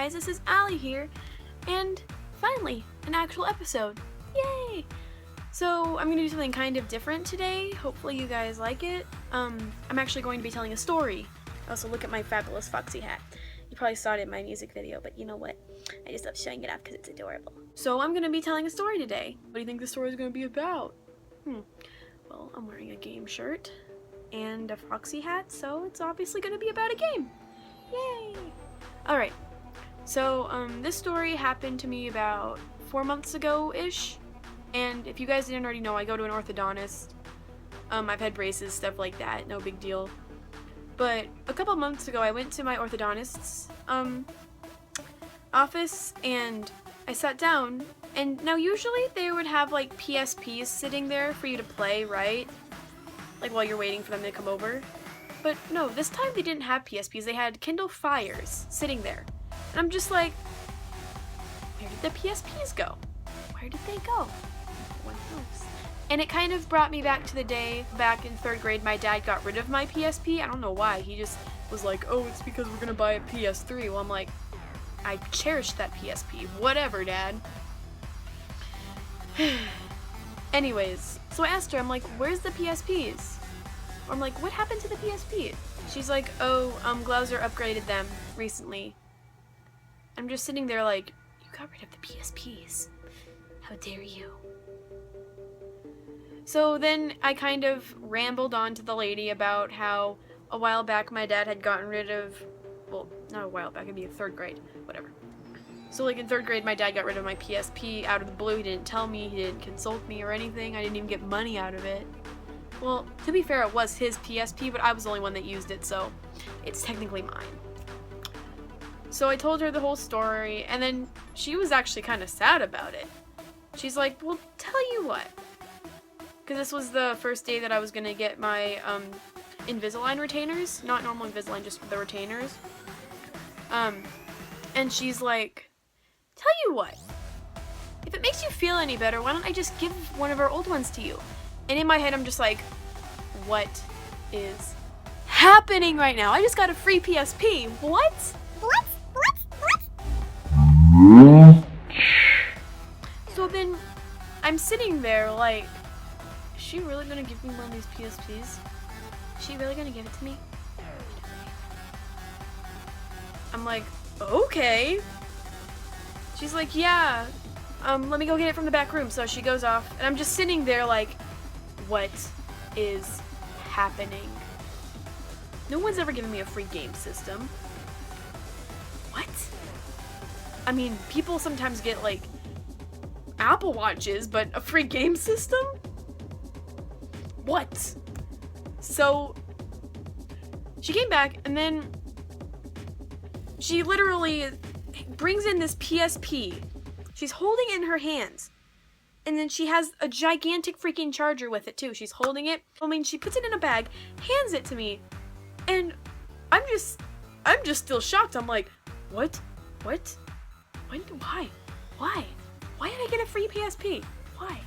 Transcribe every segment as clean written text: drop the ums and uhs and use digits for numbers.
guys, this is Allie here, and finally, an actual episode. Yay! So, I'm gonna do something kind of different today. Hopefully you guys like it. I'm actually going to be telling a story. Also, look at my fabulous Foxy hat. You probably saw it in my music video, but you know what? I just love showing it off because it's adorable. So, I'm gonna be telling a story today. What do you think the story is gonna be about? Well, I'm wearing a game shirt and a Foxy hat, so it's obviously gonna be about a game. Yay! Alright, so this story happened to me about 4 months ago-ish, and if you guys didn't already know, I go to an orthodontist. I've had braces, stuff like that, no big deal. But a couple months ago, I went to my orthodontist's office, and I sat down, and now usually they would have like PSPs sitting there for you to play, right? Like while you're waiting for them to come over. But no, this time they didn't have PSPs, they had Kindle Fires sitting there. And I'm just like, where did the PSPs go? Where did they go? No one knows. And it kind of brought me back to the day back in 3rd grade my dad got rid of my PSP. I don't know why, he just was like, oh, it's because we're gonna buy a PS3. Well, I'm like, I cherished that PSP. Whatever, Dad. Anyways, so I asked her, I'm like, where's the PSPs? Or I'm like, what happened to the PSP? She's like, oh, Glauser upgraded them recently. I'm just sitting there like, you got rid of the PSPs. How dare you? So then I kind of rambled on to the lady about how a while back my dad had gotten rid of, well, not a while back, it'd be in 3rd grade, whatever. So like in 3rd grade, my dad got rid of my PSP out of the blue. He didn't tell me, he didn't consult me or anything. I didn't even get money out of it. Well, to be fair, it was his PSP, but I was the only one that used it, so it's technically mine. So I told her the whole story, and then she was actually kind of sad about it. She's like, well, tell you what. Because this was the first day that I was going to get my Invisalign retainers. Not normal Invisalign, just the retainers. And she's like, tell you what. If it makes you feel any better, why don't I just give one of our old ones to you? And in my head, I'm just like, what is happening right now? I just got a free PSP. What? What? So then, I'm sitting there like, is she really gonna give me one of these PSPs? Is she really gonna give it to me? I'm like, okay. She's like, yeah, let me go get it from the back room. So she goes off, and I'm just sitting there like, what is happening? No one's ever given me a free game system. What? I mean, people sometimes get like Apple Watches, but a free game system? What? So she came back, and then she literally brings in this PSP. She's holding it in her hands. And then she has a gigantic freaking charger with it too. She's holding it. I mean, she puts it in a bag, hands it to me, and I'm just still shocked. I'm like, what? What? When? Why? Why? Why did I get a free PSP? Why?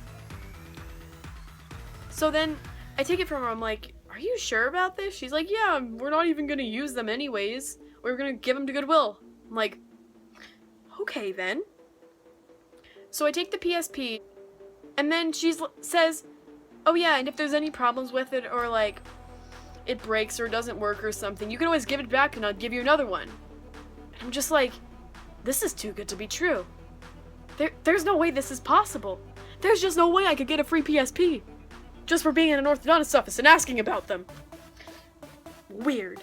So then I take it from her. I'm like, are you sure about this? She's like, yeah, we're not even gonna use them anyways. We're gonna give them to Goodwill. I'm like, okay then. So I take the PSP. And then she says, oh yeah, and if there's any problems with it, or like, it breaks or doesn't work or something, you can always give it back and I'll give you another one. And I'm just like, this is too good to be true. There's no way this is possible. There's just no way I could get a free PSP. Just for being in an orthodontist office and asking about them. Weird.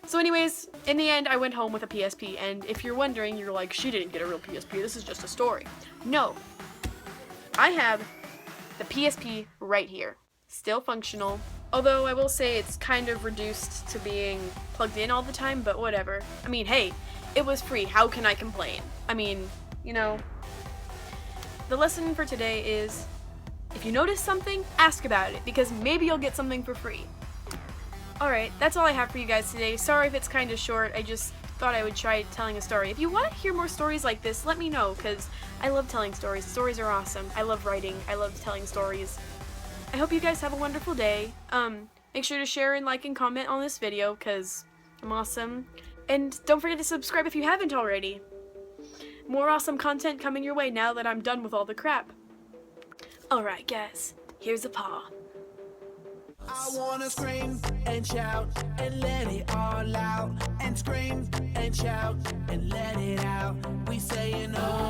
So anyways, in the end, I went home with a PSP, and if you're wondering, you're like, she didn't get a real PSP, this is just a story. No. I have the PSP right here. Still functional. Although I will say it's kind of reduced to being plugged in all the time, but whatever. I mean, hey, it was free. How can I complain? I mean, you know. The lesson for today is, if you notice something, ask about it, because maybe you'll get something for free. Alright, that's all I have for you guys today. Sorry if it's kind of short. I just thought I would try telling a story. If you want to hear more stories like this, let me know, because I love telling stories. Stories are awesome. I love writing. I love telling stories. I hope you guys have a wonderful day. Make sure to share and like and comment on this video, because I'm awesome. And don't forget to subscribe if you haven't already. More awesome content coming your way now that I'm done with all the crap. Alright guys, here's a paw. I wanna scream and shout and let it all out. And scream and shout and let it out. We saying oh.